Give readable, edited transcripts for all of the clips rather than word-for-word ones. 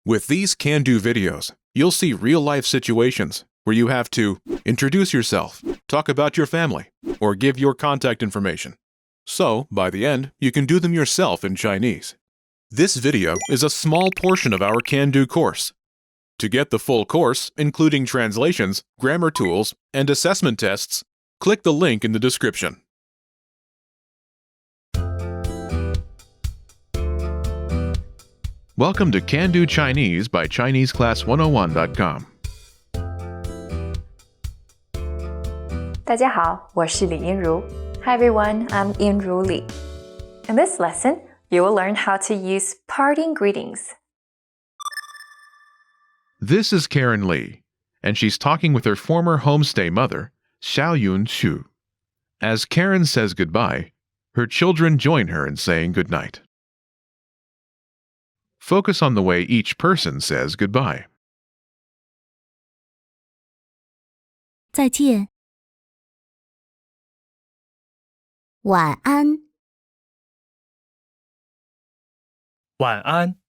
With these can-do videos, you'll see real-life situations where you have to introduce yourself, talk about your family, or give your contact information. So, by the end, you can do them yourself in Chinese. This video is a small portion of our can-do course. To get the full course, including translations, grammar tools, and assessment tests, click the link in the description. Welcome to Can Do Chinese by ChineseClass101.com. 大家好，我是李英如。Hi everyone, I'm Yinru Li. In this lesson, you will learn how to use parting greetings. This is Karen Lee, and she's talking with her former homestay mother, Xiaoyun Xu. As Karen says goodbye, her children join her in saying goodnight. Focus on the way each person says goodbye. 再见。晚安。晚安，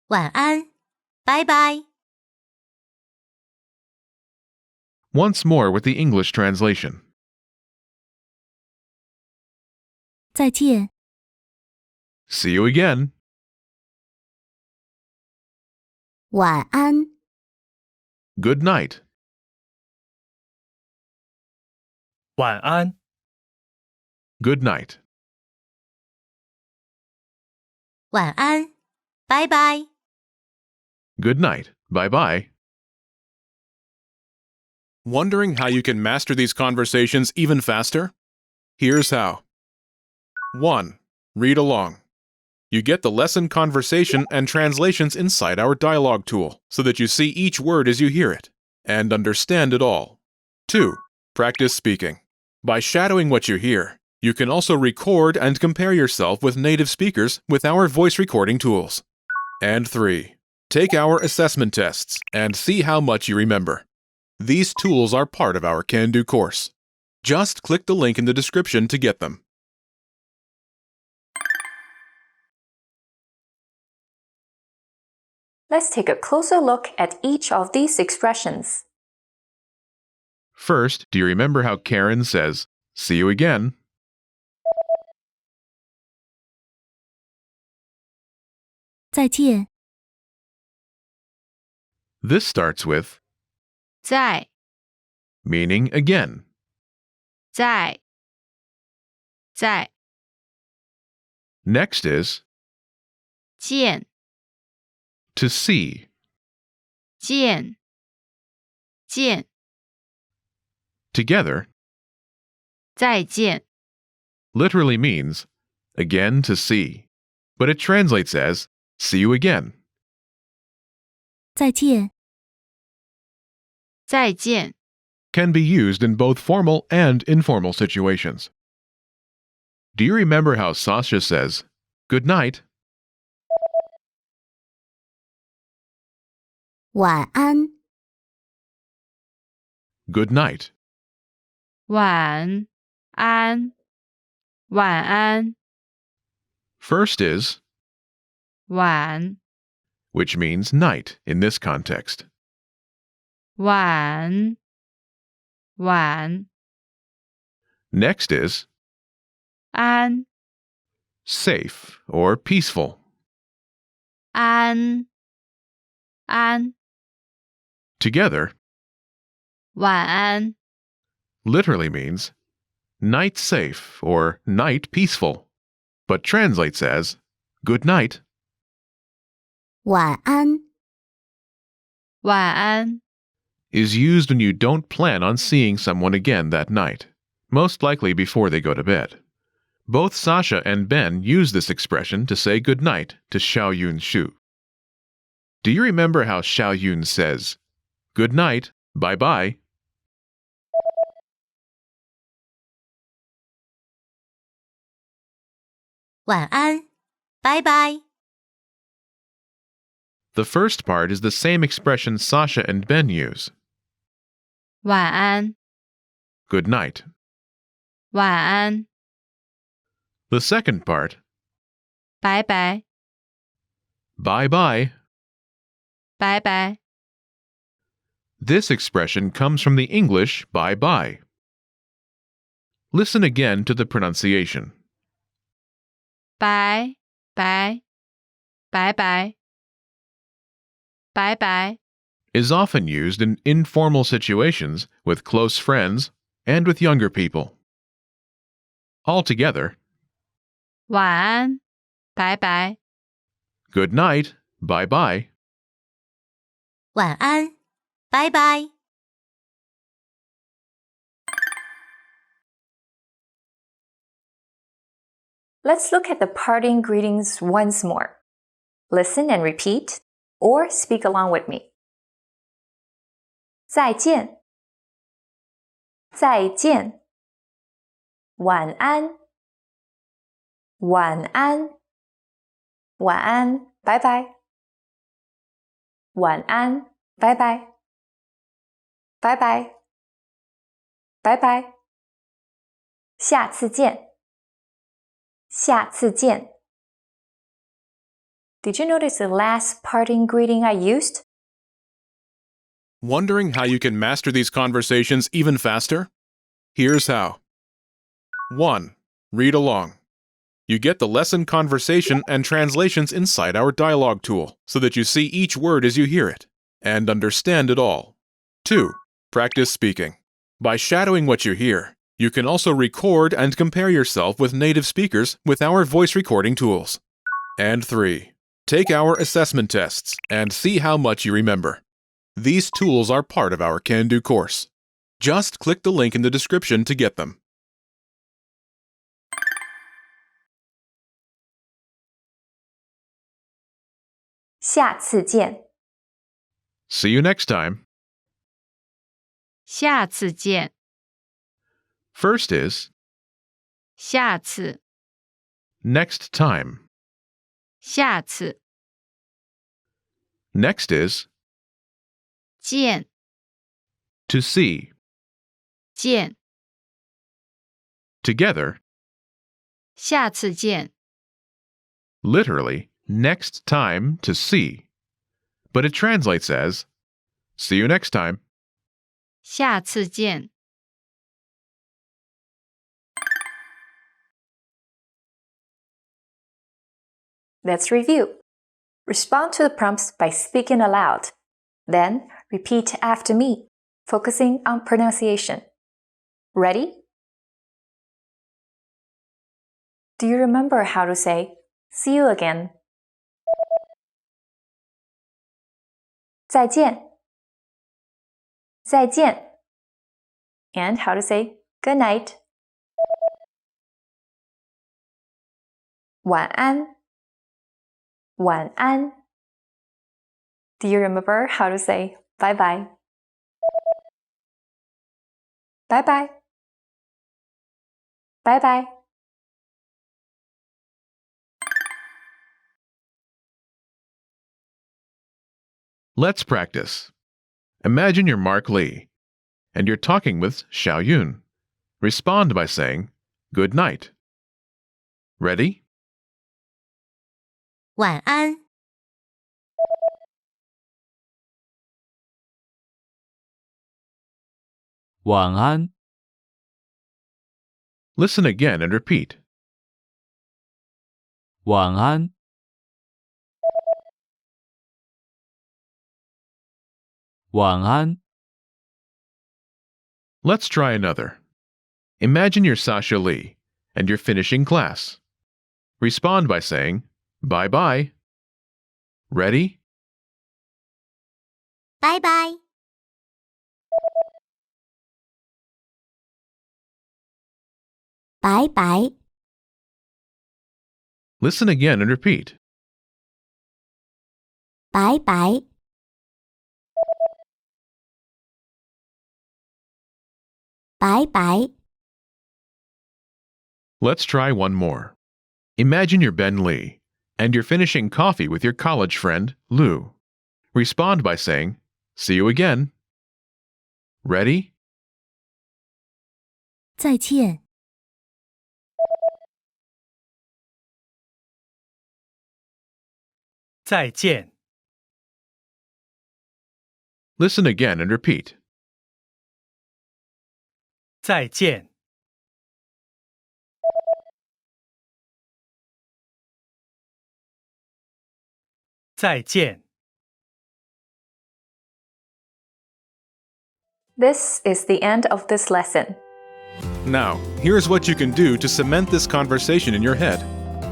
晚安。拜拜。 Once more with the English translation. 再见。 See you again. 晚安。 Good night. 晚安， Good night. 晚安。拜拜。 Good night. Bye-bye. Wondering how you can master these conversations even faster? Here's how. 1. Read along. You get the lesson conversation and translations inside our dialogue tool so that you see each word as you hear it and understand it all. 2. Practice speaking. By shadowing what you hear, you can also record and compare yourself with native speakers with our voice recording tools. And 3. Take our assessment tests and see how much you remember. These tools are part of our Can Do course. Just click the link in the description to get them. Let's take a closer look at each of these expressions. First, do you remember how Karen says, "See you again"? 再见。 This starts with 在 meaning again. 在 Next is 见 to see. 见 Together 再见 literally means again to see, but it translates as see you again. 再见。再见 Can be used in both formal and informal situations. Do you remember how Sasha says, "Good night"? 晚安。 Good night. 晚安晚安 First is 晚 which means night in this context. 晚 Next is 安 safe or peaceful. 安 Together 晚安 literally means night safe or night peaceful, but translates as good night. 晚安。晚安 Is used when you don't plan on seeing someone again that night, most likely before they go to bed. Both Sasha and Ben use this expression to say good night to Xiaoyun Xu. Do you remember how Xiaoyun says, "Good night, bye-bye"? 晚安。拜拜。 The first part is the same expression Sasha and Ben use. 晚安 Good night. 晚安 The second part, 拜拜 Bye-bye. 拜拜。 This expression comes from the English bye-bye. Listen again to the pronunciation. 拜拜拜拜拜拜 Is often used in informal situations with close friends and with younger people. Altogether, 晚安，拜拜。 good night, bye-bye. 晚安，拜拜。Let's look at the parting greetings once more. Listen and repeat, or speak along with me. 再见，再见。晚安，晚安，晚安，拜拜。晚安，拜拜，拜拜，拜拜。下次见，下次见。Did you notice the last parting greeting I used? Wondering how you can master these conversations even faster? Here's how. 1. Read along. You get the lesson conversation and translations inside our dialogue tool so that you see each word as you hear it and understand it all. 2. Practice speaking. By shadowing what you hear, you can also record and compare yourself with native speakers with our voice recording tools. And 3. Take our assessment tests and see how much you remember. These tools are part of our Can-Do course. Just click the link in the description to get them. "下次见。 See you next time. 下次见， First is 下次， next time. 下次， Next is 见， to see. 见， Together, 下次见， literally, next time to see. But it translates as see you next time. 下次见。 Let's review. Respond to the prompts by speaking aloud. Then, repeat after me, focusing on pronunciation. Ready? Do you remember how to say, see you again? 再见，再见. And how to say, good night? 晚安，晚安. Do you remember how to say bye-bye? Bye-bye. Bye-bye. Let's practice. Imagine you're Mark Lee, and you're talking with Xiao Yun. Respond by saying, good night. Ready? 晚安， 晚安， Listen again and repeat. 晚安， 晚安， Let's try another. Imagine you're Sasha Lee, and you're finishing class. Respond by saying, bye-bye. Ready? 拜拜，拜拜， Listen again and repeat. 拜拜，拜拜， Let's try one more. Imagine you're Ben Lee, and you're finishing coffee with your college friend, Lou. Respond by saying, see you again. Ready? 再见，再见， Listen again and repeat. 再见， 再见。 This is the end of this lesson. Now, here's what you can do to cement this conversation in your head.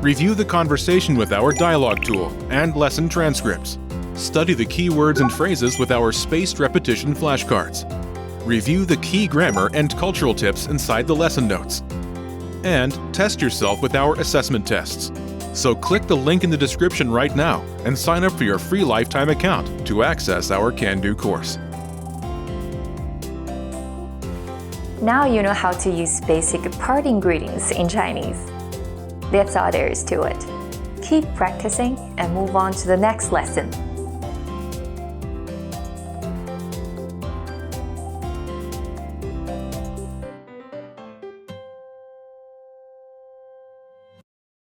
Review the conversation with our dialogue tool and lesson transcripts. Study the key words and phrases with our spaced repetition flashcards. Review the key grammar and cultural tips inside the lesson notes. And test yourself with our assessment tests. So click the link in the description right now and sign up for your free lifetime account to access our Can-Do course. Now you know how to use basic parting greetings in Chinese. That's all there is to it. Keep practicing and move on to the next lesson.